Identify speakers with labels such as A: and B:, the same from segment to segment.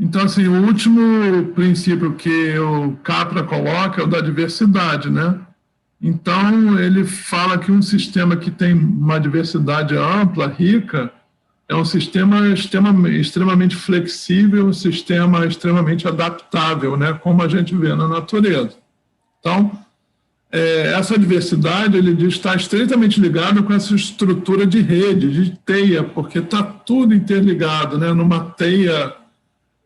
A: Então, assim, o último princípio que o Capra coloca é o da diversidade, né? Então, ele fala que um sistema que tem uma diversidade ampla, rica, é um sistema extremamente flexível, um sistema extremamente adaptável, né? Como a gente vê na natureza. Então, essa diversidade, ele diz, está estreitamente ligada com essa estrutura de rede, de teia, porque está tudo interligado, né? Numa teia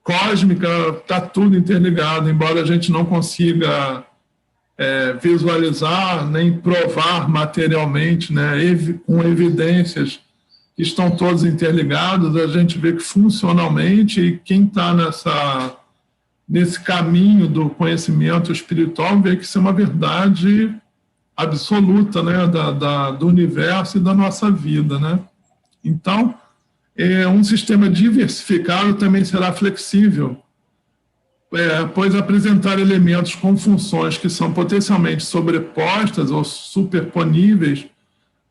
A: cósmica, está tudo interligado, embora a gente não consiga visualizar nem provar materialmente, né? Com evidências que estão todos interligados, a gente vê que funcionalmente, e quem está nesse caminho do conhecimento espiritual vê que isso é uma verdade absoluta, né, do universo e da nossa vida, né? Então, um sistema diversificado também será flexível, pois apresentar elementos com funções que são potencialmente sobrepostas ou superponíveis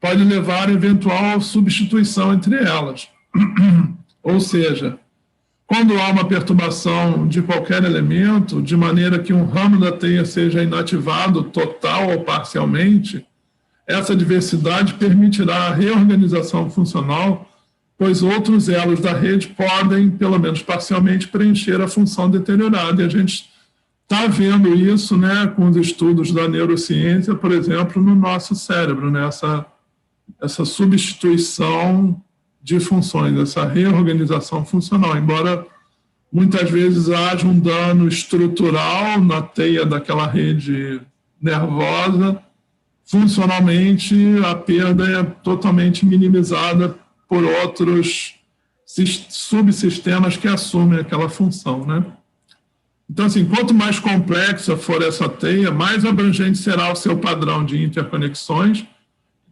A: pode levar a eventual substituição entre elas. Ou seja, quando há uma perturbação de qualquer elemento, de maneira que um ramo da teia seja inativado total ou parcialmente, essa diversidade permitirá a reorganização funcional, pois outros elos da rede podem, pelo menos parcialmente, preencher a função deteriorada. E a gente está vendo isso, né, com os estudos da neurociência, por exemplo, no nosso cérebro, né, essa substituição de funções, essa reorganização funcional, embora muitas vezes haja um dano estrutural na teia daquela rede nervosa, funcionalmente a perda é totalmente minimizada por outros subsistemas que assumem aquela função, né? Então, assim, quanto mais complexa for essa teia, mais abrangente será o seu padrão de interconexões,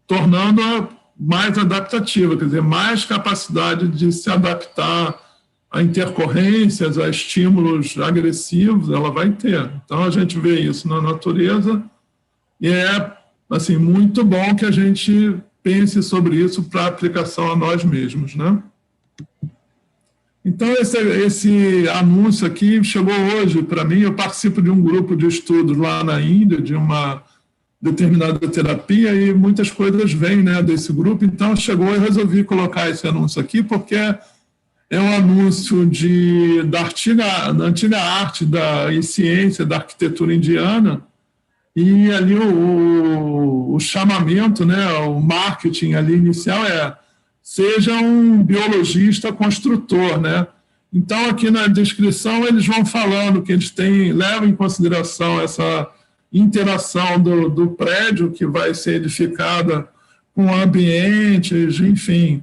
A: tornando-a mais adaptativa, quer dizer, mais capacidade de se adaptar a intercorrências, a estímulos agressivos, ela vai ter. Então, a gente vê isso na natureza e é, assim, muito bom que a gente pense sobre isso para aplicação a nós mesmos, né? Então, esse anúncio aqui chegou hoje para mim. Eu participo de um grupo de estudos lá na Índia, de uma determinada terapia, e muitas coisas vêm, né, desse grupo. Então, chegou e resolvi colocar esse anúncio aqui, porque é um anúncio da antiga arte e ciência da arquitetura indiana, e ali o chamamento, né, o marketing ali inicial seja um biologista construtor, né? Então, aqui na descrição, eles vão falando que eles levam em consideração essa interação do prédio que vai ser edificada com ambientes, enfim,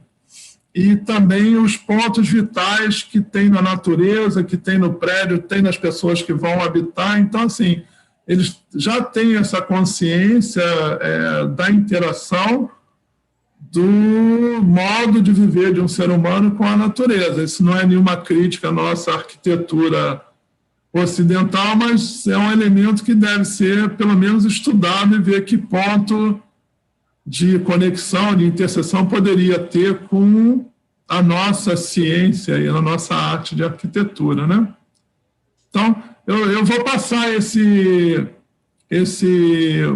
A: e também os pontos vitais que tem na natureza, que tem no prédio, tem nas pessoas que vão habitar. Então, assim, eles já têm essa consciência da interação do modo de viver de um ser humano com a natureza. Isso não é nenhuma crítica à nossa arquitetura ocidental, mas é um elemento que deve ser, pelo menos, estudado e ver que ponto de conexão, de interseção poderia ter com a nossa ciência e a nossa arte de arquitetura, né? Então, eu vou passar esse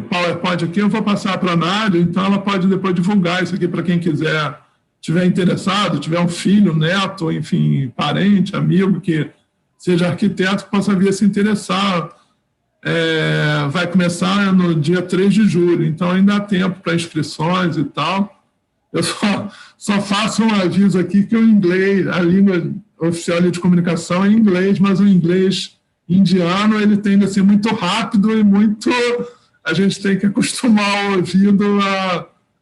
A: PowerPoint aqui, eu vou passar para a Nádia, então ela pode depois divulgar isso aqui para quem quiser, tiver interessado, tiver um filho, neto, enfim, parente, amigo que seja arquiteto, que possa vir a se interessar. Vai começar no dia 3 de julho, então ainda há tempo para inscrições e tal. Eu só faço um aviso aqui que o inglês, a língua oficial de comunicação é inglês, mas o inglês indiano ele tende a ser muito rápido e muito... A gente tem que acostumar o ouvido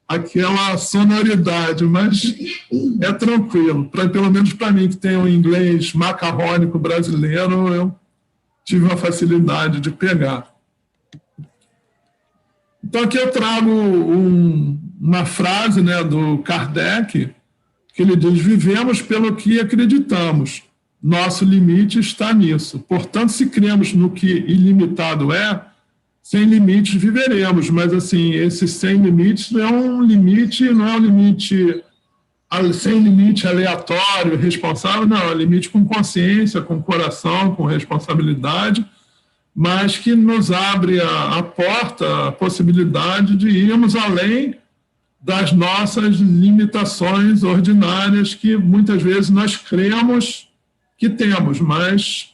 A: àquela sonoridade, mas é tranquilo. Pelo menos para mim, que tem o inglês macarrônico brasileiro, eu tive uma facilidade de pegar. Então, aqui eu trago uma frase, né, do Kardec, que ele diz: vivemos pelo que acreditamos, nosso limite está nisso. Portanto, se cremos no que ilimitado sem limites viveremos. Mas, assim, esse sem limites não é um limite sem limite aleatório, responsável, não, é limite com consciência, com coração, com responsabilidade, mas que nos abre a porta, a possibilidade de irmos além das nossas limitações ordinárias que muitas vezes nós cremos que temos, mas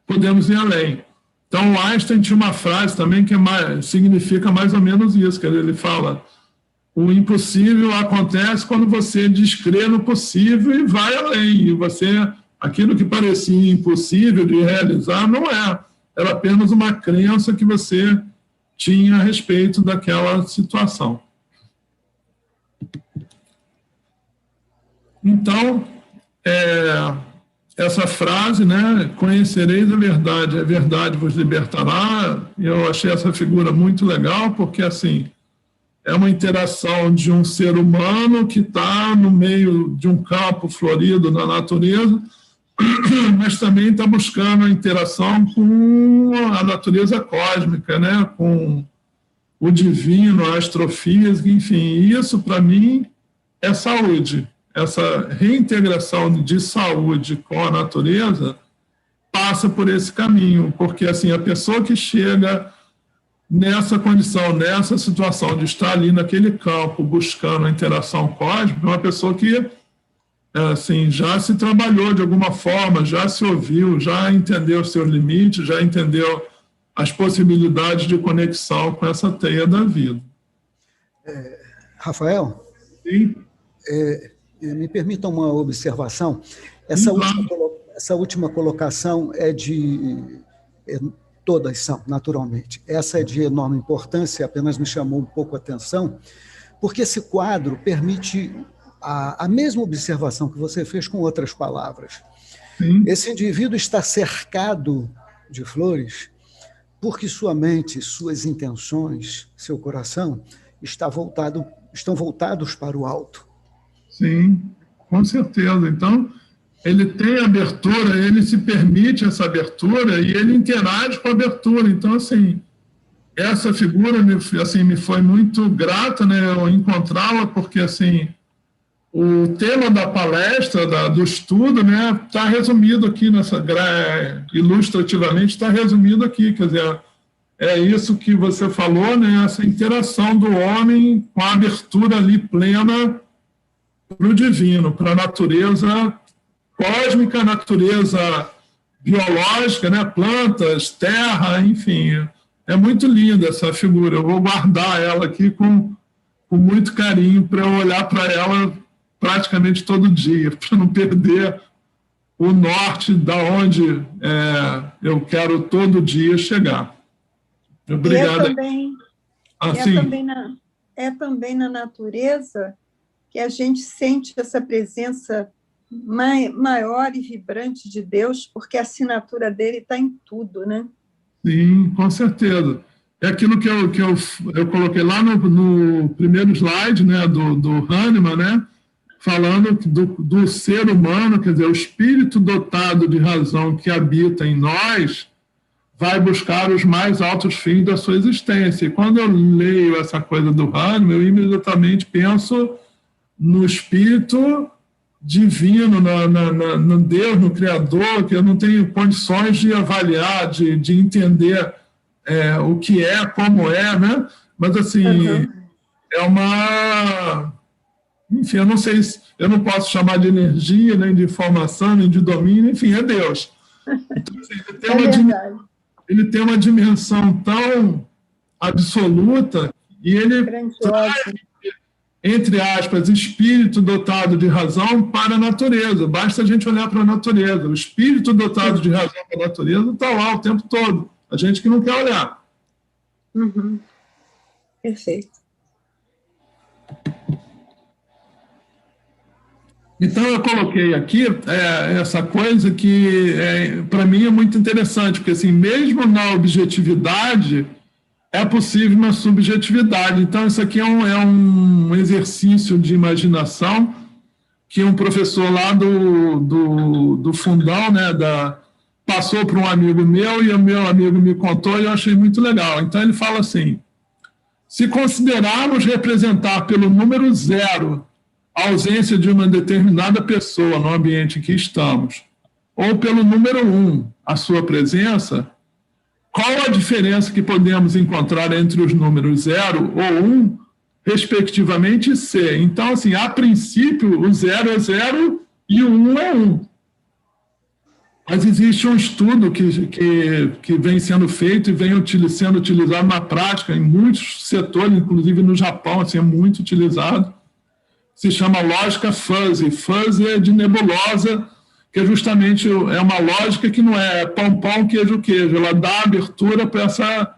A: podemos ir além. Então, o Einstein tinha uma frase também que significa mais ou menos isso, que ele fala: o impossível acontece quando você descrê no possível e vai além. E aquilo que parecia impossível de realizar não é. Era apenas uma crença que você tinha a respeito daquela situação. Então, essa frase, né, conhecereis a verdade vos libertará, eu achei essa figura muito legal, porque, assim, é uma interação de um ser humano que está no meio de um campo florido na natureza, mas também está buscando a interação com a natureza cósmica, né? Com o divino, a astrofísica, enfim. Isso, para mim, é saúde. Essa reintegração de saúde com a natureza passa por esse caminho, porque assim, a pessoa que chega nessa condição, nessa situação de estar ali naquele campo buscando a interação cósmica, é uma pessoa que assim, já se trabalhou de alguma forma, já se ouviu, já entendeu os seus limites, já entendeu as possibilidades de conexão com essa teia da vida.
B: Rafael?
A: Sim?
B: Me permita uma observação. Essa última colocação todas são, naturalmente. Essa é de enorme importância, apenas me chamou um pouco a atenção, porque esse quadro permite a mesma observação que você fez com outras palavras.
A: Sim.
B: Esse indivíduo está cercado de flores porque sua mente, suas intenções, seu coração estão voltados para o alto.
A: Sim, com certeza. Então, ele tem abertura, ele se permite essa abertura e ele interage com a abertura. Então, assim, essa figura me foi muito grata, né, eu encontrá-la, porque, assim, o tema da palestra, do estudo, né, está resumido aqui, ilustrativamente está resumido aqui, quer dizer, é isso que você falou, né, essa interação do homem com a abertura ali plena para o divino, para a natureza cósmica, natureza biológica, né, plantas, terra, enfim, é muito linda essa figura, eu vou guardar ela aqui com muito carinho para eu olhar para ela praticamente todo dia, para não perder o norte da onde eu quero todo dia chegar. Obrigado.
C: É também na natureza que a gente sente essa presença maior e vibrante de Deus, porque a assinatura dele está em tudo, né?
A: Sim, com certeza. É aquilo que eu coloquei lá no primeiro slide, né, do Hahnemann, né, falando do ser humano, quer dizer, o espírito dotado de razão que habita em nós vai buscar os mais altos fins da sua existência. E quando eu leio essa coisa do Hahnemann, eu imediatamente penso no espírito divino, no Deus, no Criador, que eu não tenho condições de avaliar, de entender o que é, como é, né? Mas, assim, é uma... Enfim, eu não sei, eu não posso chamar de energia, nem de informação, nem de domínio, enfim, é Deus. Então, assim, ele tem uma dimensão tão absoluta e ele traz, entre aspas, espírito dotado de razão para a natureza. Basta a gente olhar para a natureza. O espírito dotado de razão para a natureza está lá o tempo todo. A gente que não quer olhar.
C: Uhum. Perfeito.
A: Então, eu coloquei aqui essa coisa que, para mim, é muito interessante, porque, assim, mesmo na objetividade, é possível uma subjetividade. Então, isso aqui é um exercício de imaginação que um professor lá do Fundão, né, passou para um amigo meu, e o meu amigo me contou, e eu achei muito legal. Então, ele fala assim: se considerarmos representar pelo número 0 a ausência de uma determinada pessoa no ambiente em que estamos, ou pelo número 1, a sua presença, qual a diferença que podemos encontrar entre os números 0 ou 1, respectivamente, e C? Então, assim, a princípio, o 0 é 0 e o 1 é 1. Mas existe um estudo que vem sendo feito e vem sendo utilizado na prática em muitos setores, inclusive no Japão, assim, é muito utilizado, se chama lógica fuzzy. Fuzzy é de nebulosa, que é justamente uma lógica que não é pão, pão, queijo, queijo. Ela dá abertura para essa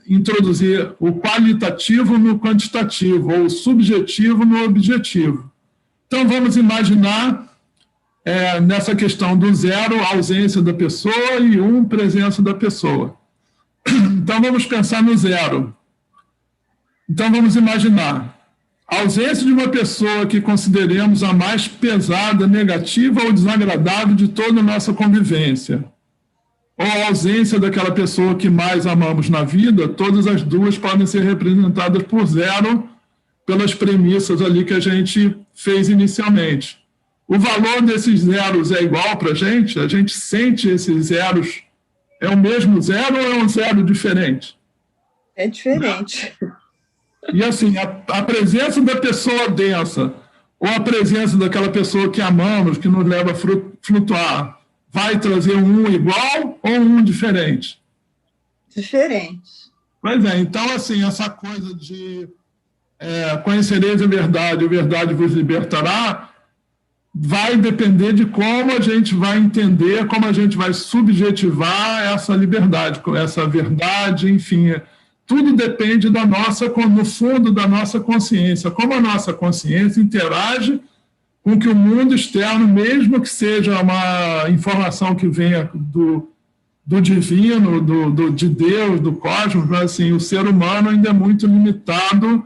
A: introduzir o qualitativo no quantitativo, ou o subjetivo no objetivo. Então, vamos imaginar nessa questão do 0, ausência da pessoa, e 1, presença da pessoa. Então, vamos pensar no 0. Então, vamos imaginar a ausência de uma pessoa que consideremos a mais pesada, negativa ou desagradável de toda a nossa convivência, ou a ausência daquela pessoa que mais amamos na vida, todas as duas podem ser representadas por 0 pelas premissas ali que a gente fez inicialmente. O valor desses zeros é igual para a gente sente esses zeros, é o mesmo 0 ou é um 0 diferente?
C: É diferente.
A: E assim, a presença da pessoa densa, ou a presença daquela pessoa que amamos, que nos leva a flutuar, vai trazer um 1 igual ou um 1 diferente?
C: Diferente.
A: Pois é, então assim, essa coisa de conhecereis a verdade vos libertará, vai depender de como a gente vai entender, como a gente vai subjetivar essa liberdade, essa verdade, enfim. Tudo depende no fundo da nossa consciência, como a nossa consciência interage com que o mundo externo, mesmo que seja uma informação que venha do divino, de Deus, do cosmos, mas assim, o ser humano ainda é muito limitado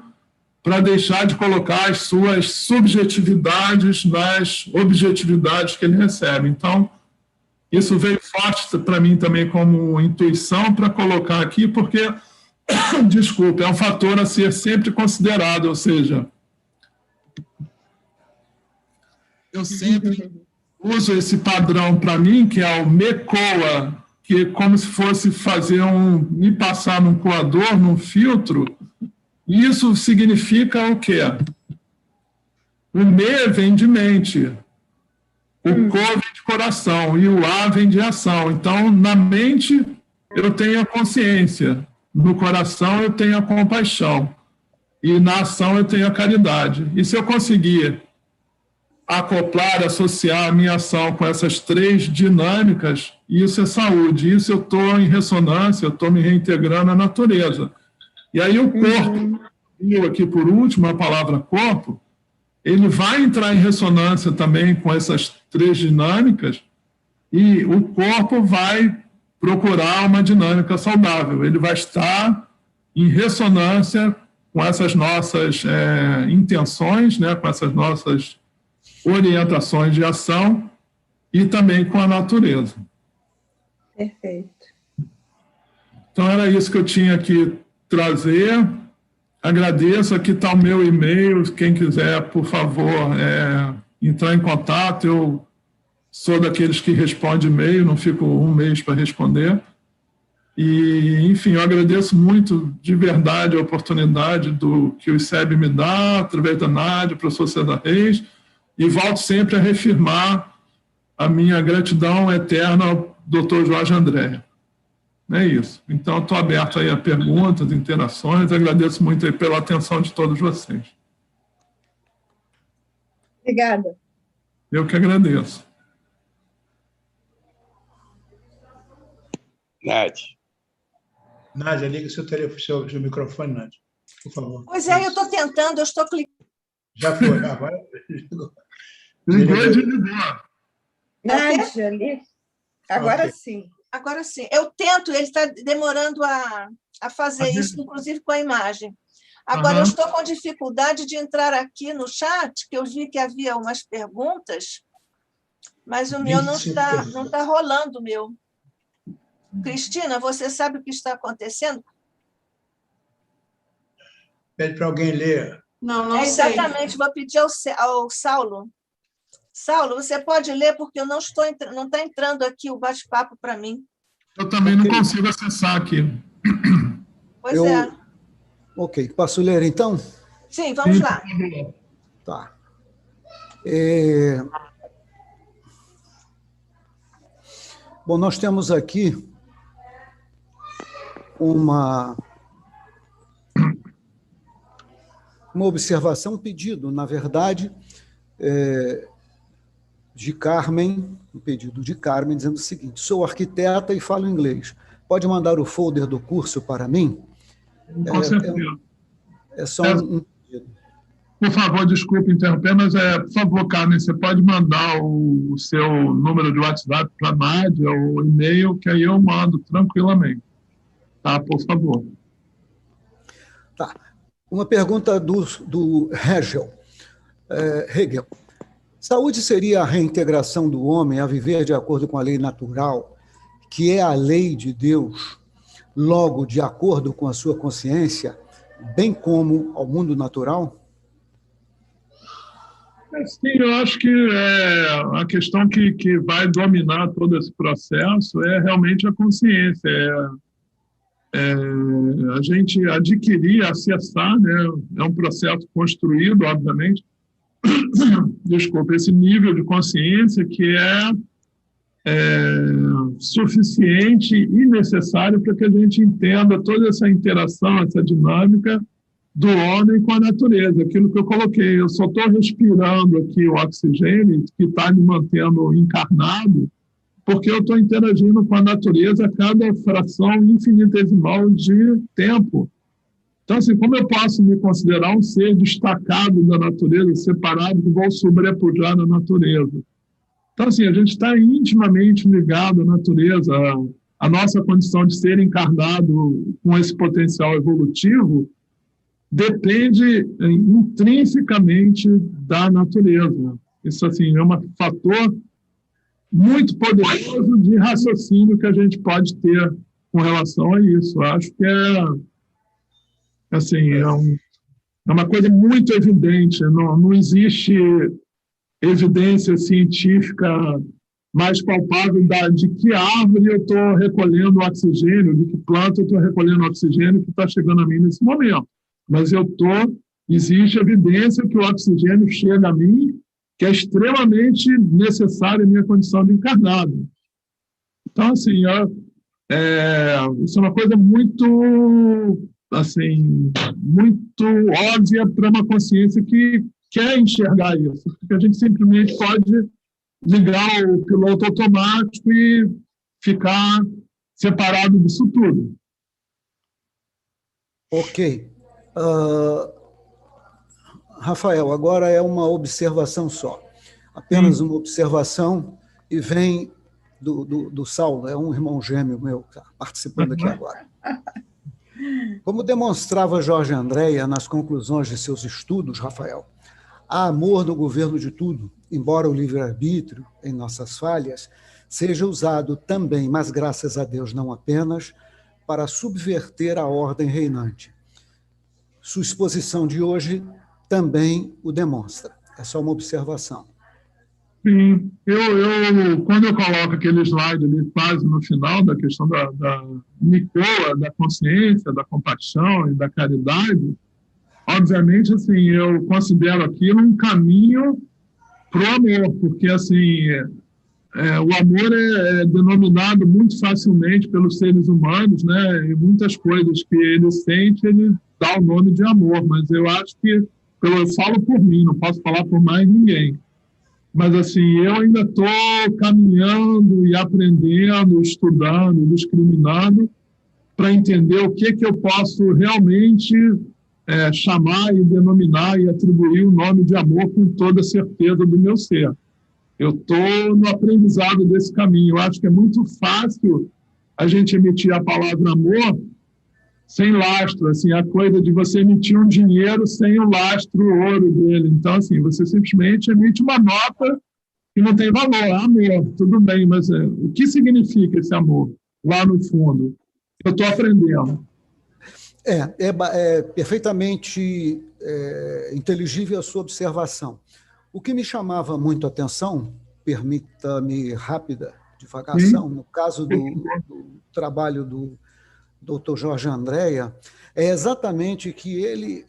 A: para deixar de colocar as suas subjetividades nas objetividades que ele recebe. Então, isso veio forte para mim também como intuição para colocar aqui, porque, desculpa, é um fator a ser sempre considerado, ou seja, eu sempre uso esse padrão para mim, que é o MECOA, que é como se fosse me passar num coador, num filtro. Isso significa o quê? O me vem de mente, o co vem de coração e o a vem de ação. Então, na mente, eu tenho a consciência, no coração, eu tenho a compaixão, e na ação, eu tenho a caridade. E se eu conseguir acoplar, associar a minha ação com essas 3 dinâmicas, isso é saúde, isso eu estou em ressonância, eu estou me reintegrando à natureza. E aí o corpo, aqui por último, a palavra corpo, ele vai entrar em ressonância também com essas 3 dinâmicas, e o corpo vai procurar uma dinâmica saudável, ele vai estar em ressonância com essas nossas intenções, né, com essas nossas orientações de ação, e também com a natureza.
C: Perfeito.
A: Então, era isso que eu tinha que trazer. Agradeço, aqui está o meu e-mail, quem quiser, por favor, entrar em contato. Eu sou daqueles que responde e-mail, não fico um mês para responder. E, enfim, eu agradeço muito, de verdade, a oportunidade que o ICEB me dá, através da Nádia, professor César Reis, e volto sempre a reafirmar a minha gratidão eterna ao Dr. Jorge André. É isso. Então, estou aberto aí a perguntas, interações. Agradeço muito aí pela atenção de todos vocês.
C: Obrigada.
A: Eu que agradeço.
D: Nádia, liga o seu telefone, seu microfone, Nádia, por favor.
E: Pois é, eu estou tentando, eu estou clicando.
D: Já foi, agora
A: Desligou.
C: Nádia, agora
D: Ok.
C: sim.
E: Agora sim, eu tento, ele está demorando a fazer isso, inclusive com a imagem. Agora, eu estou com dificuldade de entrar aqui no chat, que eu vi que havia umas perguntas, mas o meu não está rolando, o meu. Cristina, você sabe o que está acontecendo?
D: Pede para alguém ler
F: Não
E: É
F: sei.
E: exatamente, vou pedir ao Saulo. Saulo, você pode ler, porque eu não está entrando aqui o bate-papo para mim.
A: Eu também não consigo acessar aqui.
E: Pois é.
B: Ok, posso ler então?
E: Sim, vamos lá.
B: Tá. Bom, nós temos aqui uma observação, um pedido, na verdade, de Carmen, um pedido de Carmen, dizendo o seguinte: sou arquiteta e falo inglês. Pode mandar o folder do curso para mim?
A: Com certeza.
B: É só um pedido.
A: Por favor, desculpe interromper, mas, por favor, Carmen, você pode mandar o seu número de WhatsApp para a Nádia ou e-mail, que aí eu mando tranquilamente. Tá, por favor.
B: Tá. Uma pergunta do Hegel. Hegel. Saúde seria a reintegração do homem a viver de acordo com a lei natural, que é a lei de Deus, logo de acordo com a sua consciência, bem como ao mundo natural?
A: Sim, eu acho que a questão que vai dominar todo esse processo é realmente a consciência, a gente adquirir, acessar, né? É um processo construído, obviamente, desculpa, esse nível de consciência que é suficiente e necessário para que a gente entenda toda essa interação, essa dinâmica do homem com a natureza, aquilo que eu coloquei. Eu só estou respirando aqui o oxigênio que está me mantendo encarnado, porque eu estou interagindo com a natureza a cada fração infinitesimal de tempo. Então, assim, como eu posso me considerar um ser destacado da natureza, separado, que vou sobrepujar na natureza? Então, assim, a gente está intimamente ligado à natureza. A nossa condição de ser encarnado com esse potencial evolutivo depende intrinsecamente da natureza. Isso, assim, é um fator muito poderoso de raciocínio que a gente pode ter com relação a isso. Eu acho que é uma coisa muito evidente. Não existe evidência científica mais palpável de que árvore eu estou recolhendo oxigênio, de que planta eu estou recolhendo oxigênio que está chegando a mim nesse momento. Mas existe evidência que o oxigênio chega a mim, que é extremamente necessário à minha condição de encarnado. Então, assim, isso é uma coisa muito, assim, muito óbvia para uma consciência que quer enxergar isso, porque a gente simplesmente pode ligar o piloto automático e ficar separado disso tudo.
B: Ok. Rafael, agora é uma observação só. Apenas uma observação, e vem do Saulo, é um irmão gêmeo meu que está participando aqui agora. Como demonstrava Jorge Andréa nas conclusões de seus estudos, Rafael, há amor no governo de tudo, embora o livre-arbítrio, em nossas falhas, seja usado também, mas graças a Deus não apenas, para subverter a ordem reinante. Sua exposição de hoje também o demonstra. É só uma observação.
A: Sim, quando eu coloco aquele slide ali quase no final da questão da Nicola, da consciência, da compaixão e da caridade, obviamente, assim, eu considero aquilo um caminho para o amor, porque, assim, o amor é denominado muito facilmente pelos seres humanos, né? E muitas coisas que ele sente, ele dá o nome de amor, mas eu acho que, eu falo por mim, não posso falar por mais ninguém, mas, assim, eu ainda estou caminhando e aprendendo, estudando, discriminando, para entender o que eu posso realmente chamar e denominar e atribuir o nome de amor com toda a certeza do meu ser. Eu estou no aprendizado desse caminho. Eu acho que é muito fácil a gente emitir a palavra amor sem lastro, assim, a coisa de você emitir um dinheiro sem o lastro ouro dele. Então, assim, você simplesmente emite uma nota que não tem valor. Amor, tudo bem, mas o que significa esse amor lá no fundo? Eu estou aprendendo.
B: É perfeitamente inteligível a sua observação. O que me chamava muito a atenção, permita-me rápida divagação, no caso do trabalho do Dr. Jorge Andréa, é exatamente que ele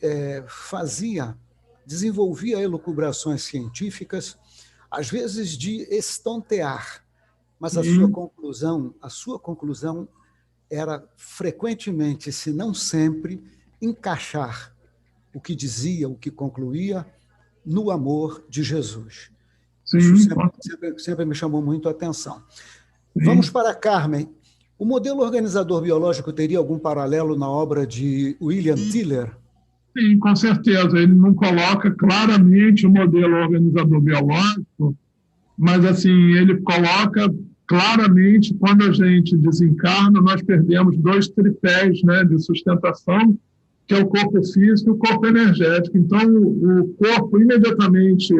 B: desenvolvia elucubrações científicas, às vezes de estontear, mas a sua conclusão era frequentemente, se não sempre, encaixar o que dizia, o que concluía, no amor de Jesus.
A: Sim,
B: isso sempre me chamou muito a atenção. Sim. Vamos para Carmen. O modelo organizador biológico teria algum paralelo na obra de William Tiller?
A: Sim, com certeza. Ele não coloca claramente o modelo organizador biológico, mas assim, ele coloca claramente, quando a gente desencarna, nós perdemos 2 tripés, né, de sustentação, que é o corpo físico e o corpo energético. Então, o corpo imediatamente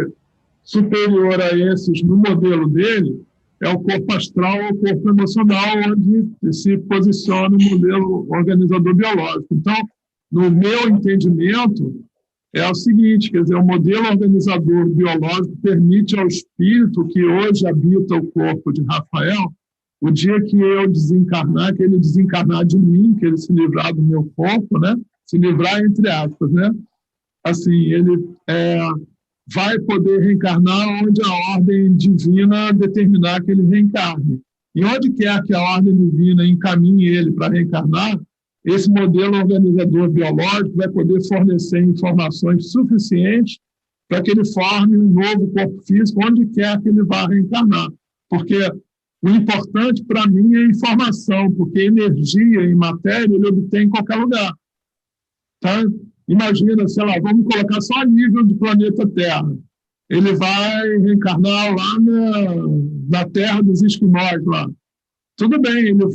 A: superior a esses, no modelo dele, é o corpo astral ou o corpo emocional, onde se posiciona o modelo organizador biológico. Então, no meu entendimento, é o seguinte, quer dizer, o modelo organizador biológico permite ao espírito que hoje habita o corpo de Rafael, o dia que eu desencarnar, que ele desencarnar de mim, que ele se livrar do meu corpo, né? Se livrar entre aspas, né? Assim, ele vai poder reencarnar onde a ordem divina determinar que ele reencarne. E onde quer que a ordem divina encaminhe ele para reencarnar, esse modelo organizador biológico vai poder fornecer informações suficientes para que ele forme um novo corpo físico onde quer que ele vá reencarnar. Porque o importante para mim é a informação, porque energia e matéria ele obtém em qualquer lugar. Tá? Imagina, sei lá, vamos colocar só a nível do planeta Terra. Ele vai reencarnar lá na Terra dos Esquimós, lá. Tudo bem, ele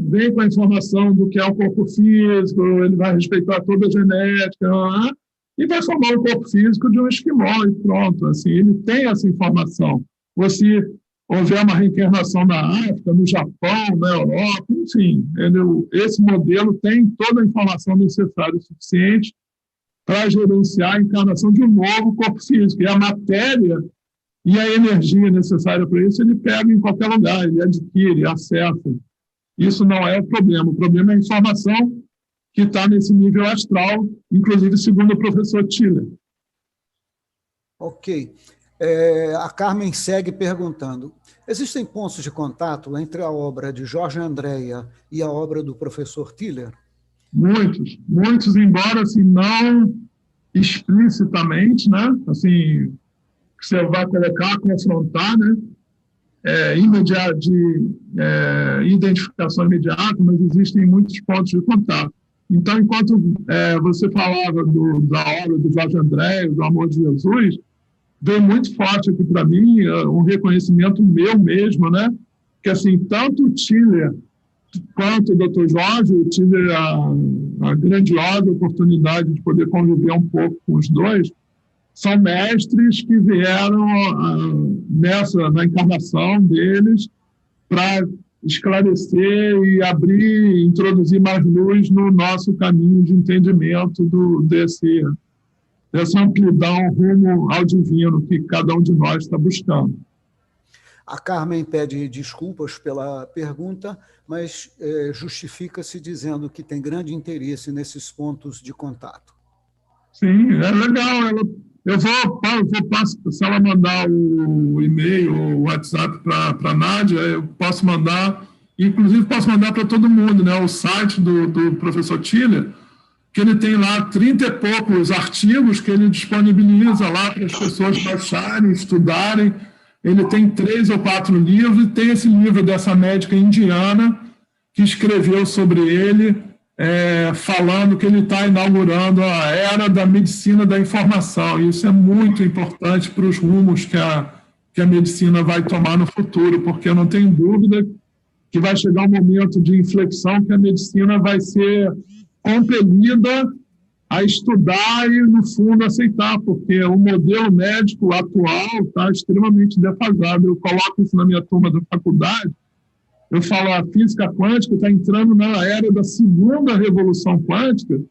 A: vem com a informação do que é o corpo físico, ele vai respeitar toda a genética, e vai formar o corpo físico de um esquimó, e pronto. Assim, ele tem essa informação. Ou se houver uma reencarnação na África, no Japão, na Europa, enfim, esse modelo tem toda a informação necessária e suficiente para gerenciar a encarnação de um novo corpo físico. E a matéria e a energia necessária para isso, ele pega em qualquer lugar, ele adquire, acessa. Isso não é o problema é a informação que está nesse nível astral, inclusive segundo o professor Tiller.
B: Ok. A Carmen segue perguntando, existem pontos de contato entre a obra de Jorge Andréa e a obra do professor Tiller? Muitos, embora assim, não explicitamente, né? Assim, você vai colocar, confrontar, né? Identificação imediata, mas existem muitos pontos de contato. Então, enquanto você falava da obra do Jorge Andréa, do Amor de Jesus, veio muito forte aqui para mim um reconhecimento meu mesmo, né? Que assim, tanto o Tiller quanto o Dr. Jorge, eu tive a grandiosa oportunidade de poder conviver um pouco com os dois, são mestres que vieram na encarnação deles para esclarecer e abrir, introduzir mais luz no nosso caminho de entendimento dessa amplidão rumo ao divino que cada um de nós está buscando. A Carmen pede desculpas pela pergunta, mas justifica-se dizendo que tem grande interesse nesses pontos de contato.
A: Sim, é legal. Se ela mandar o e-mail ou o WhatsApp para a Nádia, eu posso mandar, inclusive posso mandar para todo mundo, né? O site do professor Tiller, que ele tem lá 30 e poucos artigos que ele disponibiliza lá para as pessoas baixarem, estudarem. Ele tem 3 ou 4 livros, e tem esse livro dessa médica indiana que escreveu sobre ele, falando que ele está inaugurando a era da medicina da informação. E isso é muito importante para os rumos que a medicina vai tomar no futuro, porque eu não tenho dúvida que vai chegar um momento de inflexão que a medicina vai ser compelida a estudar e, no fundo, aceitar, porque o modelo médico atual está extremamente defasado. Eu coloco isso na minha turma da faculdade, eu falo, a física quântica está entrando na era da segunda revolução quântica,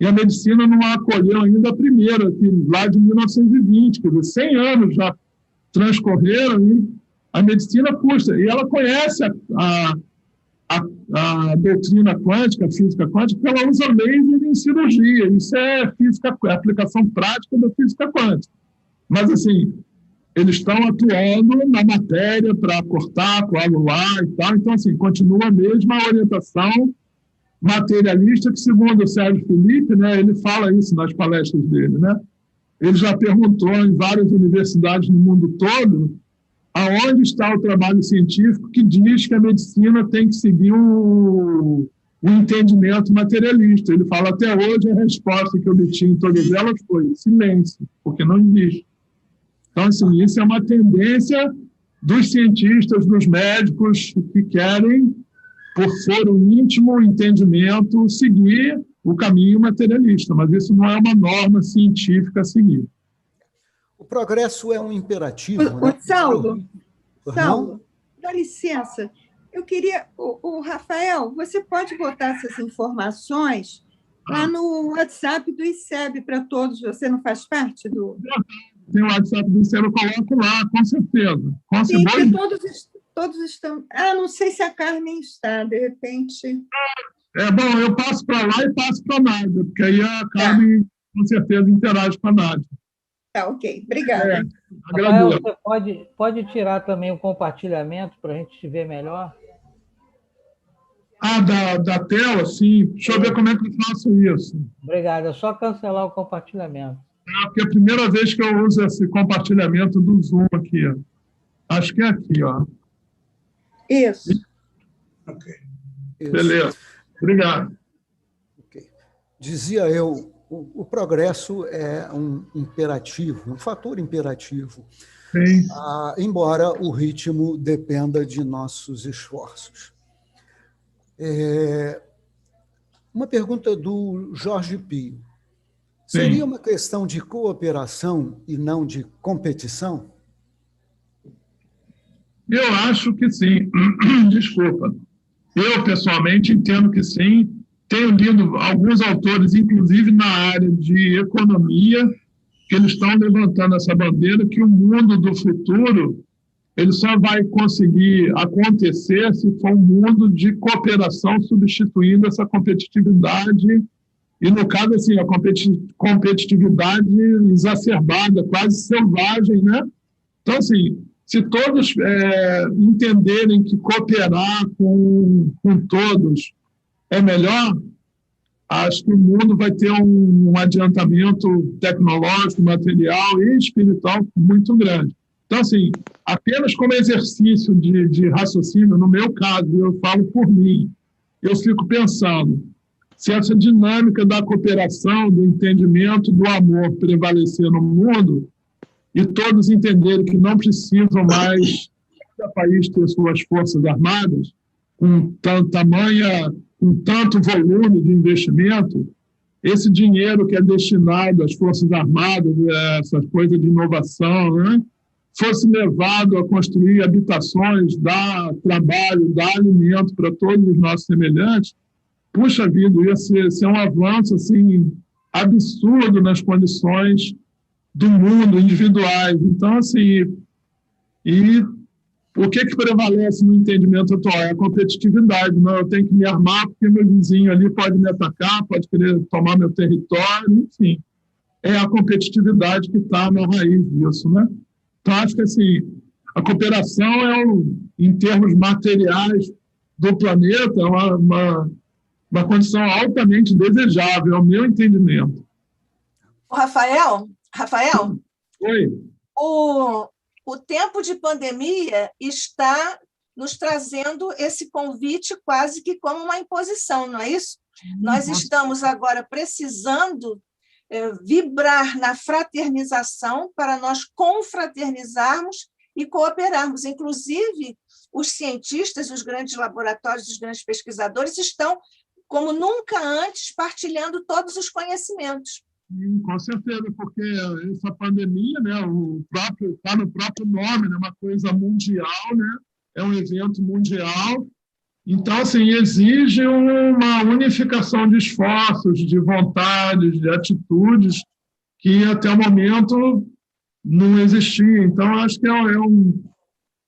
A: e a medicina não acolheu ainda a primeira, lá de 1920, quer dizer, 100 anos já transcorreram e a medicina puxa, e ela conhece a doutrina quântica, a física quântica, porque ela usa laser em cirurgia, isso é física, é aplicação prática da física quântica. Mas, assim, eles estão atuando na matéria para cortar, coagular e tal, então, assim, continua a mesma orientação materialista que, segundo o Sérgio Felipe, né, ele fala isso nas palestras dele, né? Ele já perguntou em várias universidades no mundo todo aonde está o trabalho científico que diz que a medicina tem que seguir o entendimento materialista. Ele fala, até hoje, a resposta que eu obtive em todas elas foi silêncio, porque não existe. Então, assim, isso é uma tendência dos cientistas, dos médicos que querem, por foro íntimo, entendimento, seguir o caminho materialista, mas isso não é uma norma científica a seguir.
B: O progresso é um imperativo, né?
C: Saulo, dá licença. Eu queria... O Rafael, você pode botar essas informações lá no WhatsApp do ICEB para todos. Você não faz parte do...
A: Tem o WhatsApp do ICEB, eu coloco lá, com certeza.
C: Sim, porque todos estão... não sei se a Carmen está, de repente...
A: Bom, eu passo para lá e passo para a Nádia, porque aí a Carmen, com certeza, interage com a Nádia.
C: Tá, ok. Obrigada.
F: Rafael, você pode tirar também o compartilhamento para a gente te ver melhor?
A: Da tela, sim. Deixa eu ver como é que eu faço isso.
F: Obrigado. É só cancelar o compartilhamento.
A: Porque é a primeira vez que eu uso esse compartilhamento do Zoom aqui. Acho que é aqui, ó.
C: Isso.
D: Ok.
A: Beleza. Obrigado.
B: Okay. Dizia eu, o progresso é um imperativo, um fator imperativo, embora o ritmo dependa de nossos esforços. Uma pergunta do Jorge Pio. Seria uma questão de cooperação e não de competição?
A: Eu acho que sim. Desculpa. Eu, pessoalmente, entendo que sim. Tenho lido alguns autores, inclusive na área de economia, que eles estão levantando essa bandeira que o mundo do futuro ele só vai conseguir acontecer se for um mundo de cooperação substituindo essa competitividade e, no caso, assim, a competitividade exacerbada, quase selvagem, né? Então, assim, se todos entenderem que cooperar com todos é melhor, acho que o mundo vai ter um adiantamento tecnológico, material e espiritual muito grande. Então, assim, apenas como exercício de raciocínio, no meu caso, eu falo por mim, eu fico pensando, se essa dinâmica da cooperação, do entendimento, do amor prevalecer no mundo, e todos entenderem que não precisam mais cada país ter suas forças armadas, com tanto volume de investimento, esse dinheiro que é destinado às Forças Armadas, essas coisas de inovação, né, fosse levado a construir habitações, dar trabalho, dar alimento para todos os nossos semelhantes, puxa vida, ia ser um avanço assim, absurdo nas condições do mundo, individuais. Então, assim, o que prevalece no entendimento atual? É a competitividade. Não, eu tenho que me armar porque meu vizinho ali pode me atacar, pode querer tomar meu território, enfim. É a competitividade que está na raiz disso, né? Então, acho que assim, a cooperação em termos materiais do planeta, é uma condição altamente desejável, é o meu entendimento.
E: Rafael?
A: Oi.
E: O tempo de pandemia está nos trazendo esse convite quase que como uma imposição, não é isso? Nós estamos agora precisando vibrar na fraternização para nós confraternizarmos e cooperarmos. Inclusive, os cientistas, os grandes laboratórios, os grandes pesquisadores estão, como nunca antes, partilhando todos os conhecimentos.
A: Com certeza, porque essa pandemia, né, está no próprio nome, né, uma coisa mundial, né, é um evento mundial Então, assim, exige uma unificação de esforços, de vontades, de atitudes que até o momento não existia. Então, acho que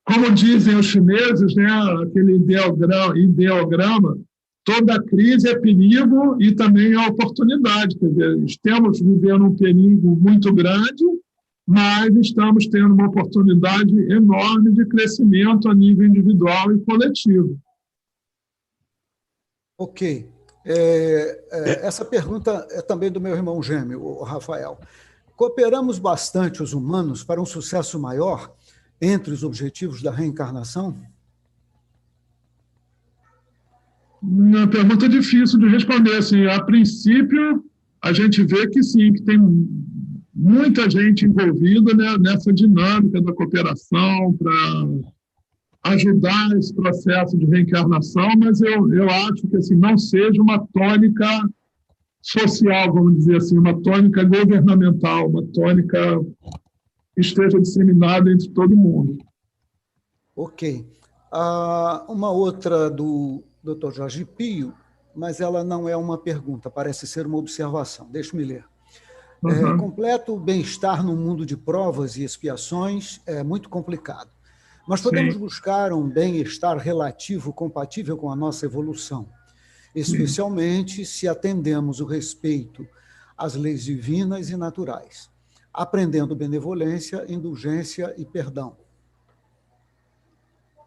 A: como dizem os chineses, né, aquele ideograma, toda crise é perigo e também é oportunidade. Quer dizer, estamos vivendo um perigo muito grande, mas estamos tendo uma oportunidade enorme de crescimento a nível individual e coletivo.
B: Ok. Essa pergunta é também do meu irmão gêmeo, o Rafael. Cooperamos bastante os humanos para um sucesso maior entre os objetivos da reencarnação?
A: Uma pergunta difícil de responder. Assim, a princípio, a gente vê que sim, que tem muita gente envolvida, né, nessa dinâmica da cooperação para ajudar esse processo de reencarnação, mas eu acho que assim, não seja uma tônica social, vamos dizer assim, uma tônica governamental, uma tônica que esteja disseminada entre todo mundo.
B: Ok. Uma outra do Dr. Jorge Pio, mas ela não é uma pergunta, parece ser uma observação. Deixa-me ler. Completo bem-estar no mundo de provas e expiações é muito complicado. Nós podemos buscar um bem-estar relativo compatível com a nossa evolução, especialmente se atendemos o respeito às leis divinas e naturais, aprendendo benevolência, indulgência e perdão.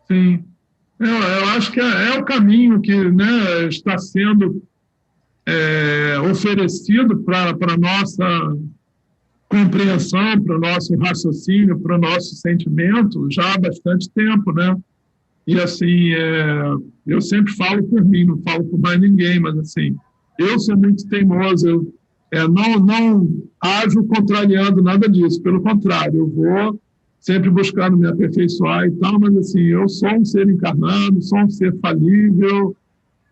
A: Sim. Eu acho que é o caminho que, né, está sendo oferecido para a nossa compreensão, para o nosso raciocínio, para o nosso sentimento já há bastante tempo, né? E, assim, eu sempre falo por mim, não falo por mais ninguém, mas, assim, eu sou muito teimoso, não ajo contrariando nada disso, pelo contrário, eu vou sempre buscando me aperfeiçoar e tal, mas, assim, eu sou um ser encarnado, sou um ser falível,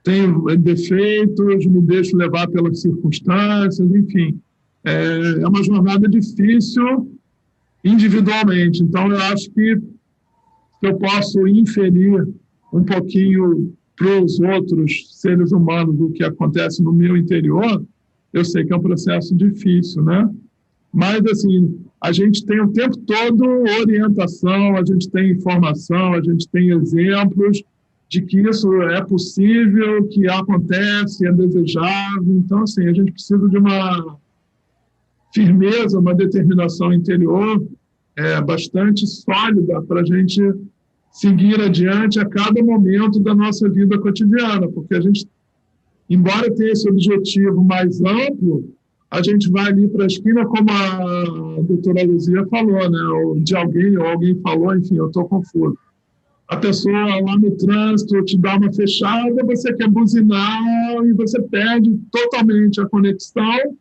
A: tenho defeitos, me deixo levar pelas circunstâncias, enfim. É uma jornada difícil individualmente, então eu acho que eu posso inferir um pouquinho para os outros seres humanos do que acontece no meu interior, eu sei que é um processo difícil, né? Mas, assim, a gente tem o tempo todo orientação, a gente tem informação, a gente tem exemplos de que isso é possível, que acontece, é desejável. Então, assim, a gente precisa de uma firmeza, uma determinação interior bastante sólida para a gente seguir adiante a cada momento da nossa vida cotidiana, porque a gente, embora tenha esse objetivo mais amplo, a gente vai ali para a esquina, como a doutora Luzia falou, né? Ou de alguém, ou alguém falou, enfim, eu estou confuso. A pessoa lá no trânsito te dá uma fechada, você quer buzinar e você perde totalmente a conexão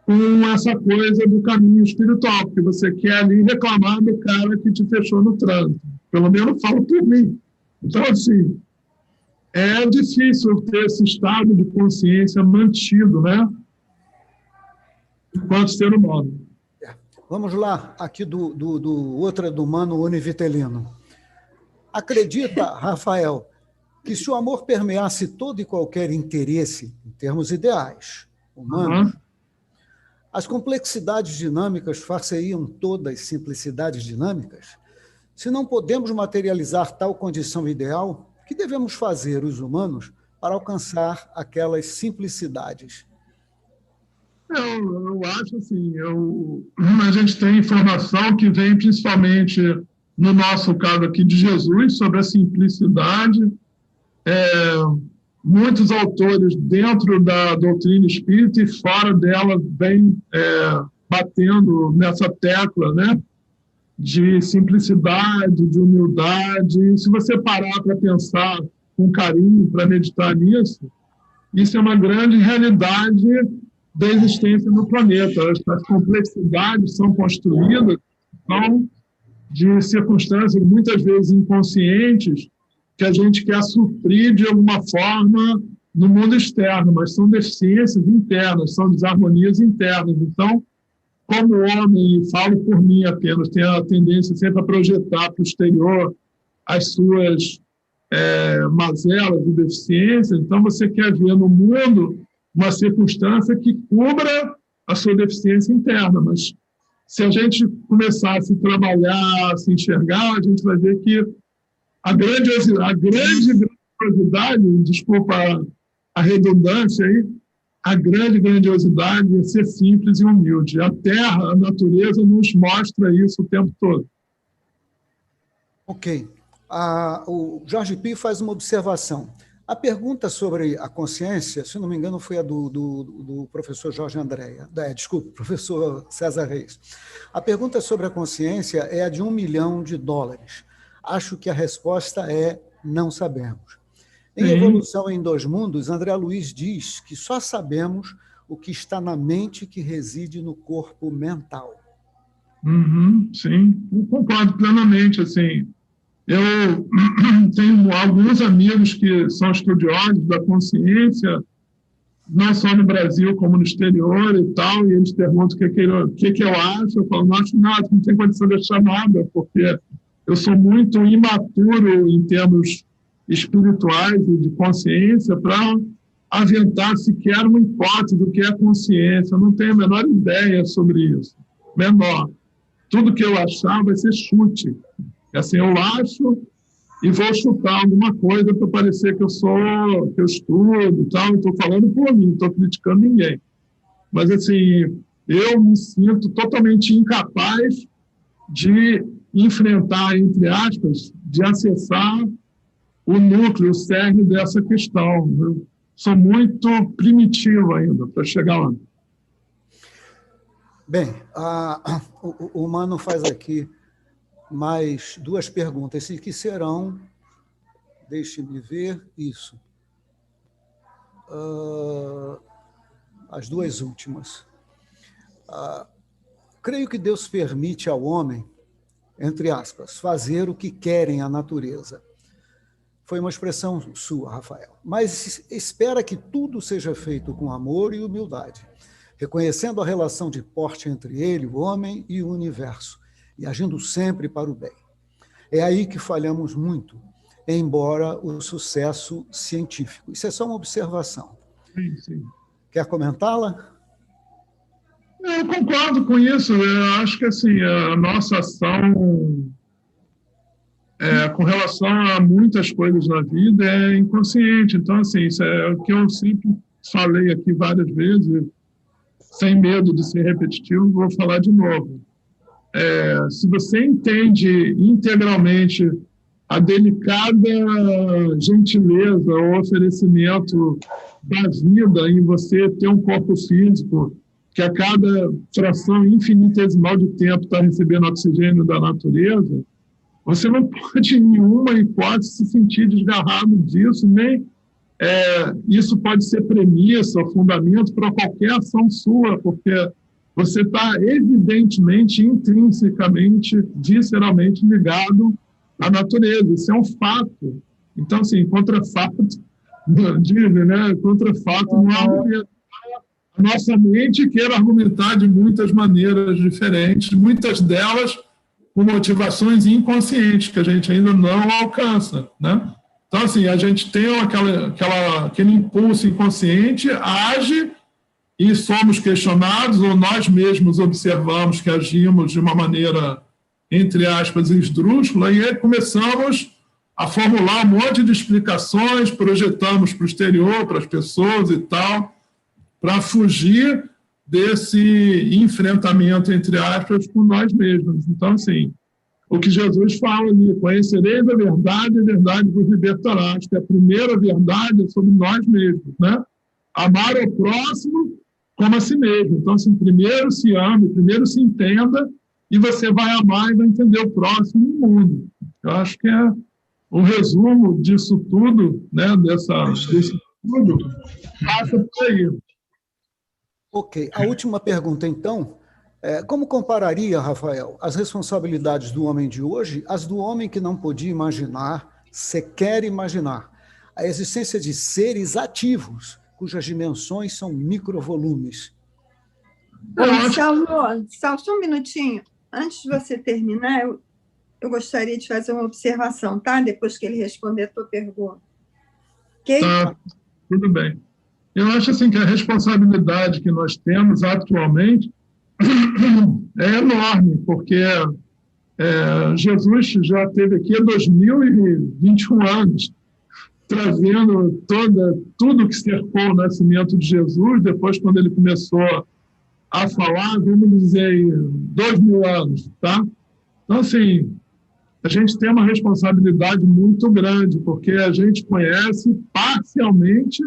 A: com essa coisa do caminho espiritual, porque você quer ali reclamar do cara que te fechou no trânsito. Pelo menos falo por mim. Então, assim, é difícil ter esse estado de consciência mantido, né? Enquanto ser humano.
B: Vamos lá, aqui outra do Mano Univitelino. Acredita, Rafael, que se o amor permeasse todo e qualquer interesse, em termos ideais, humanos, as complexidades dinâmicas far-se-iam todas simplicidades dinâmicas? Se não podemos materializar tal condição ideal, o que devemos fazer, os humanos, para alcançar aquelas simplicidades?
A: Eu acho assim, a gente tem informação que vem principalmente, no nosso caso aqui, de Jesus, sobre a simplicidade. Muitos autores dentro da doutrina espírita e fora dela vêm batendo nessa tecla, né, de simplicidade, de humildade. E se você parar para pensar com carinho, para meditar nisso, isso é uma grande realidade da existência no planeta. As complexidades são construídas de circunstâncias muitas vezes inconscientes que a gente quer suprir de alguma forma no mundo externo, mas são deficiências internas, são desarmonias internas. Então, como homem, e falo por mim apenas, tenho a tendência sempre a projetar para o exterior as suas mazelas e deficiências, então você quer ver no mundo uma circunstância que cubra a sua deficiência interna, mas se a gente começar a se trabalhar, a se enxergar, a gente vai ver que a grande grandiosidade, desculpa a redundância aí, a grande grandiosidade é ser simples e humilde. A Terra, a natureza, nos mostra isso o tempo todo.
B: Ok. O Jorge Pio faz uma observação. A pergunta sobre a consciência, se não me engano, foi a do professor Jorge Andréa. Desculpe, professor César Reis. A pergunta sobre a consciência é a de $1 milhão. Acho que a resposta é não sabemos. Em Evolução em Dois Mundos, André Luiz diz que só sabemos o que está na mente que reside no corpo mental.
A: Sim, eu concordo plenamente. Assim, eu tenho alguns amigos que são estudiosos da consciência, não só no Brasil como no exterior e tal, e eles perguntam o que eu acho. Eu falo, não acho nada, não tenho condição de achar nada, porque eu sou muito imaturo em termos espirituais e de consciência para aventar sequer uma hipótese do que é consciência. Eu não tenho a menor ideia sobre isso. Menor. Tudo que eu achar vai ser chute. Assim, eu acho e vou chutar alguma coisa para parecer que eu estudo e tal. Estou falando por mim, não estou criticando ninguém. Mas, assim, eu me sinto totalmente incapaz de enfrentar, entre aspas, de acessar o núcleo, o cerne dessa questão. Eu sou muito primitivo ainda para chegar lá.
B: Bem, o Mano faz aqui mais 2 perguntas, que serão, deixe-me ver, isso, as 2 últimas. Creio que Deus permite ao homem, entre aspas, fazer o que querem a natureza. Foi uma expressão sua, Rafael. Mas espera que tudo seja feito com amor e humildade, reconhecendo a relação de porte entre ele, o homem, e o universo, e agindo sempre para o bem. É aí que falhamos muito, embora o sucesso científico. Isso é só uma observação.
A: Sim.
B: Quer comentá-la?
A: Eu concordo com isso. Eu acho que assim, a nossa ação com relação a muitas coisas na vida é inconsciente. Então, assim, isso é o que eu sempre falei aqui várias vezes, sem medo de ser repetitivo, vou falar de novo. Se você entende integralmente a delicada gentileza ou oferecimento da vida em você ter um corpo físico que a cada fração infinitesimal de tempo está recebendo oxigênio da natureza, você não pode, em nenhuma hipótese, se sentir desgarrado disso, nem isso pode ser premissa ou fundamento para qualquer ação sua, porque você está evidentemente, intrinsecamente, visceralmente ligado à natureza. Isso é um fato. Então, assim, contra fato, dizem, né? Contra fato não há argumento. A nossa mente quer argumentar de muitas maneiras diferentes, muitas delas com motivações inconscientes, que a gente ainda não alcança, né? Então, assim, a gente tem aquele impulso inconsciente, age e somos questionados, ou nós mesmos observamos que agimos de uma maneira, entre aspas, esdrúxula, e aí começamos a formular um monte de explicações, projetamos para o exterior, para as pessoas e tal, para fugir desse enfrentamento, entre aspas, com nós mesmos. Então, assim, o que Jesus fala ali, conhecereis a verdade vos libertará. Acho que a primeira verdade é sobre nós mesmos, né? Amar o próximo como a si mesmo. Então, assim, primeiro se ame, primeiro se entenda, e você vai amar e vai entender o próximo no mundo. Eu acho que é o resumo disso tudo, né? Desse tudo, passa por aí.
B: Ok. A última pergunta, então, como compararia, Rafael, as responsabilidades do homem de hoje às do homem que não podia imaginar, sequer imaginar, a existência de seres ativos, cujas dimensões são microvolumes?
C: Saulo, só um minutinho. Antes de você terminar, eu gostaria de fazer uma observação, tá? Depois que ele responder a tua pergunta. Ok?
A: Tá, tudo bem. Eu acho assim que a responsabilidade que nós temos atualmente é enorme, porque Jesus já esteve aqui há 2021 anos, trazendo tudo que cercou o nascimento de Jesus, depois quando ele começou a falar, vamos dizer, 2000 anos, tá? Então, assim, a gente tem uma responsabilidade muito grande, porque a gente conhece parcialmente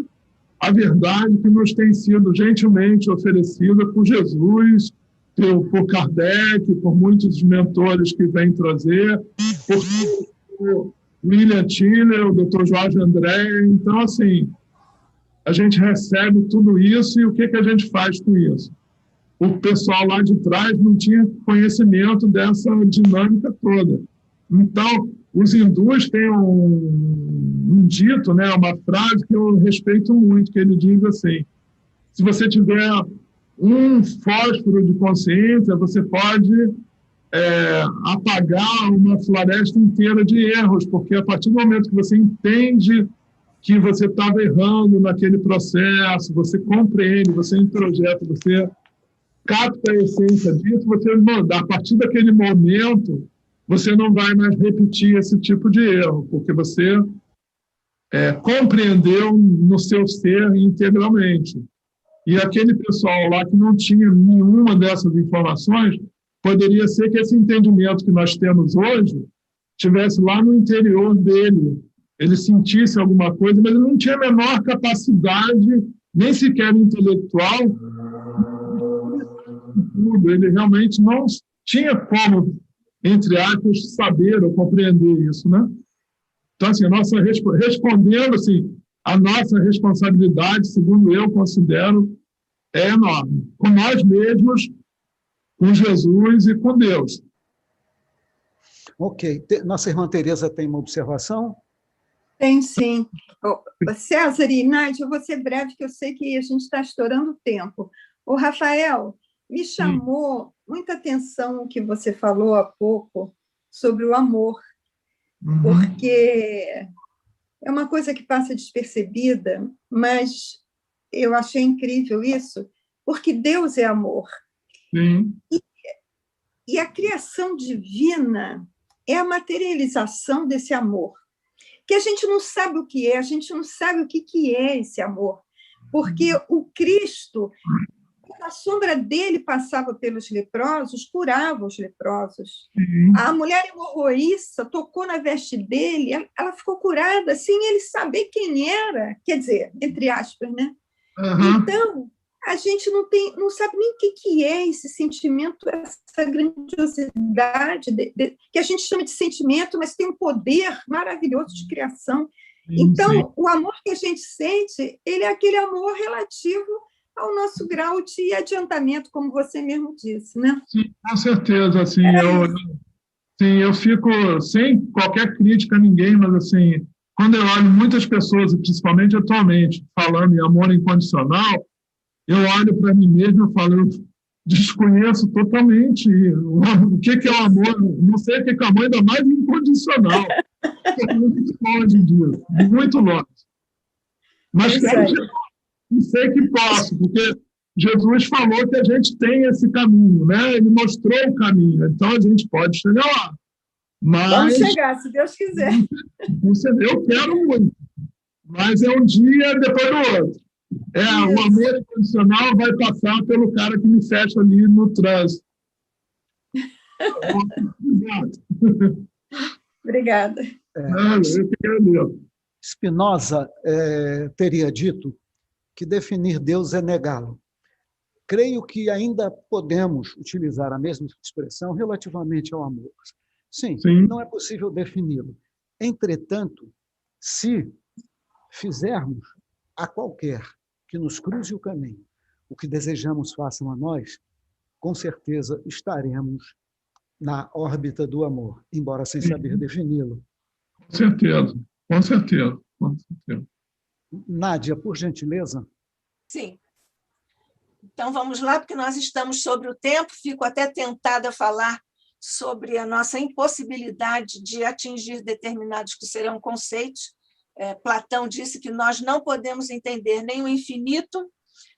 A: a verdade que nos tem sido gentilmente oferecida por Jesus, por Kardec, por muitos mentores que vêm trazer, por William Tiller, o Dr. Jorge André. Então, assim, a gente recebe tudo isso e o que a gente faz com isso? O pessoal lá de trás não tinha conhecimento dessa dinâmica toda. Então, os hindus têm um dito, né, uma frase que eu respeito muito, que ele diz assim: se você tiver um fósforo de consciência, você pode apagar uma floresta inteira de erros, porque a partir do momento que você entende que você estava errando naquele processo, você compreende, você introjeta, você capta a essência disso, a partir daquele momento, você não vai mais repetir esse tipo de erro, porque você compreendeu no seu ser integralmente. E aquele pessoal lá que não tinha nenhuma dessas informações, poderia ser que esse entendimento que nós temos hoje estivesse lá no interior dele. Ele sentisse alguma coisa, mas ele não tinha a menor capacidade, nem sequer intelectual. Ele realmente não tinha como, entre aspas, saber ou compreender isso, né? Então, assim, respondendo assim, a nossa responsabilidade, segundo eu considero, é enorme. Com nós mesmos, com Jesus e com Deus.
B: Ok. Nossa irmã Tereza tem uma observação?
C: Tem, sim. César e Nádia, eu vou ser breve, que eu sei que a gente está estourando o tempo. O Rafael, me chamou muita atenção o que você falou há pouco sobre o amor, porque é uma coisa que passa despercebida, mas eu achei incrível isso, porque Deus é amor.
A: Sim.
C: E a criação divina é a materialização desse amor, que a gente não sabe o que é, a gente não sabe o que é esse amor, porque o Cristo, a sombra dele passava pelos leprosos, curava os leprosos. A mulher hemorroísta tocou na veste dele, ela ficou curada sem ele saber quem era, quer dizer, entre aspas, né? Então, a gente não sabe nem o que é esse sentimento, essa grandiosidade, que a gente chama de sentimento, mas tem um poder maravilhoso de criação. Então, o amor que a gente sente, ele é aquele amor relativo ao nosso grau de adiantamento, como você mesmo disse, né?
A: Sim, com certeza. Assim, eu fico sem qualquer crítica a ninguém, mas assim, quando eu olho muitas pessoas, principalmente atualmente, falando em amor incondicional, eu olho para mim mesmo e falo, eu desconheço totalmente o que é o amor, não sei o que é o amor, ainda mais incondicional. Estou muito longe disso, muito longe. Mas sei que posso, porque Jesus falou que a gente tem esse caminho, né? Ele mostrou o caminho, então a gente pode chegar lá. Mas,
C: vamos chegar, se Deus quiser.
A: Eu quero muito, mas é um dia depois do outro. O amor incondicional vai passar pelo cara que me fecha ali no trânsito.
C: Obrigada.
A: Eu quero.
B: Spinoza teria dito que definir Deus é negá-lo. Creio que ainda podemos utilizar a mesma expressão relativamente ao amor. Sim, não é possível defini-lo. Entretanto, se fizermos a qualquer que nos cruze o caminho o que desejamos façam a nós, com certeza estaremos na órbita do amor, embora sem saber defini-lo.
A: Com certeza, com certeza, com certeza.
B: Nádia, por gentileza.
E: Sim. Então, vamos lá, porque nós estamos sobre o tempo. Fico até tentada a falar sobre a nossa impossibilidade de atingir determinados que serão conceitos. Platão disse que nós não podemos entender nem o infinito,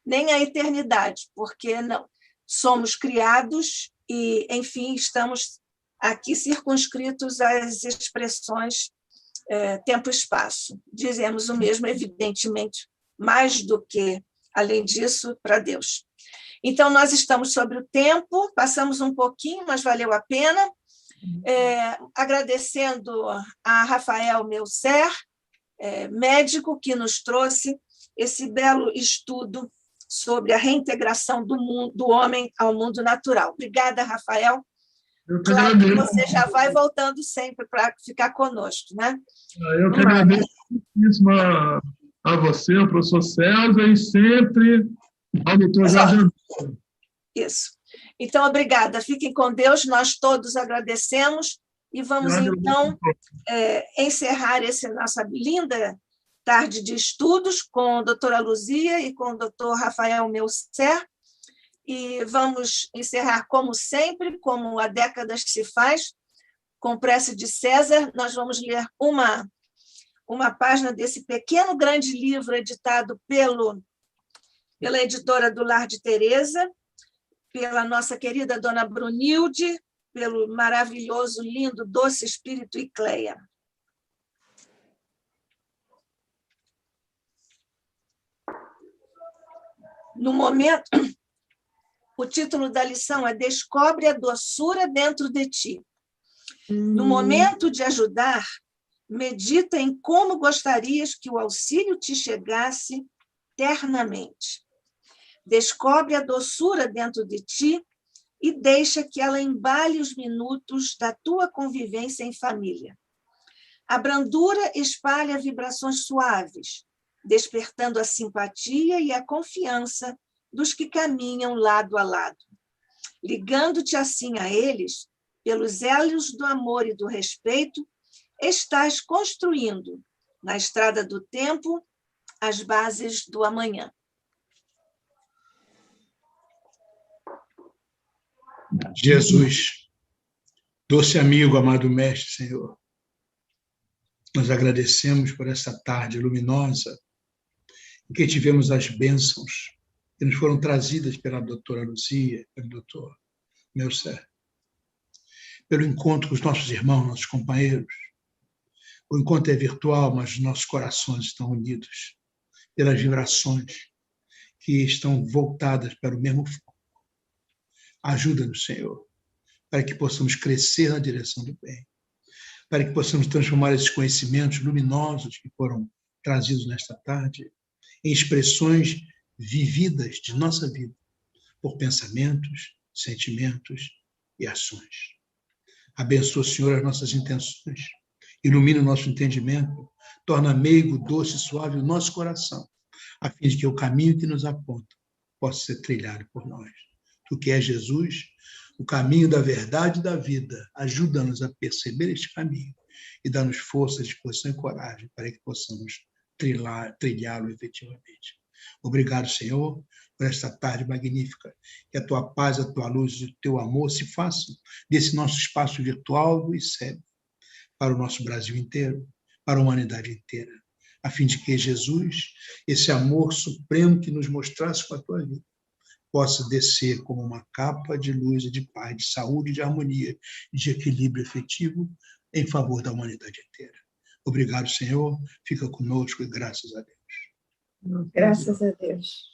E: nem a eternidade, porque não somos criados e, enfim, estamos aqui circunscritos às expressões tempo e espaço. Dizemos o mesmo, evidentemente, mais do que, além disso, para Deus. Então, nós estamos sobre o tempo, passamos um pouquinho, mas valeu a pena. Agradecendo a Rafael Melcer, médico, que nos trouxe esse belo estudo sobre a reintegração do homem ao mundo natural. Obrigada, Rafael. Claro que você já vai voltando sempre para ficar conosco, né?
A: Eu que agradeço muitíssimo a você, ao professor César, e sempre ao doutor Jorge André.
E: Isso. Então, obrigada. Fiquem com Deus, nós todos agradecemos e vamos, então, encerrar essa nossa linda tarde de estudos com a doutora Luzia e com o doutor Rafael Melcer, e vamos encerrar, como sempre, como há décadas que se faz, com prece de César. Nós vamos ler uma página desse pequeno grande livro editado pela editora do Lar de Teresa, pela nossa querida dona Brunilde, pelo maravilhoso, lindo, doce Espírito e Cleia. No momento, o título da lição é Descobre a doçura dentro de ti. No momento de ajudar, medita em como gostarias que o auxílio te chegasse ternamente. Descobre a doçura dentro de ti e deixa que ela embale os minutos da tua convivência em família. A brandura espalha vibrações suaves, despertando a simpatia e a confiança dos que caminham lado a lado. Ligando-te assim a eles, pelos elos do amor e do respeito, estás construindo, na estrada do tempo, as bases do amanhã.
D: Jesus, doce amigo, amado Mestre, Senhor, nós agradecemos por essa tarde luminosa em que tivemos as bênçãos que nos foram trazidas pela doutora Luzia, pelo doutor Melcer, pelo encontro com os nossos irmãos, nossos companheiros. O encontro é virtual, mas nossos corações estão unidos pelas vibrações que estão voltadas para o mesmo foco. Ajuda-nos, Senhor, para que possamos crescer na direção do bem, para que possamos transformar esses conhecimentos luminosos que foram trazidos nesta tarde em expressões vividas de nossa vida, por pensamentos, sentimentos e ações. Abençoa, Senhor, as nossas intenções, ilumina o nosso entendimento, torna meigo, doce e suave o nosso coração, a fim de que o caminho que nos aponta possa ser trilhado por nós. Tu que és Jesus, o caminho da verdade e da vida, ajuda-nos a perceber este caminho e dá-nos força, disposição e coragem para que possamos trilhá-lo efetivamente. Obrigado, Senhor, por esta tarde magnífica. Que a tua paz, a tua luz e o teu amor se façam desse nosso espaço virtual do ICEB para o nosso Brasil inteiro, para a humanidade inteira, a fim de que Jesus, esse amor supremo que nos mostrasse com a tua vida, possa descer como uma capa de luz e de paz, de saúde, de harmonia e de equilíbrio efetivo em favor da humanidade inteira. Obrigado, Senhor. Fica conosco e graças a Deus.
C: Graças a Deus.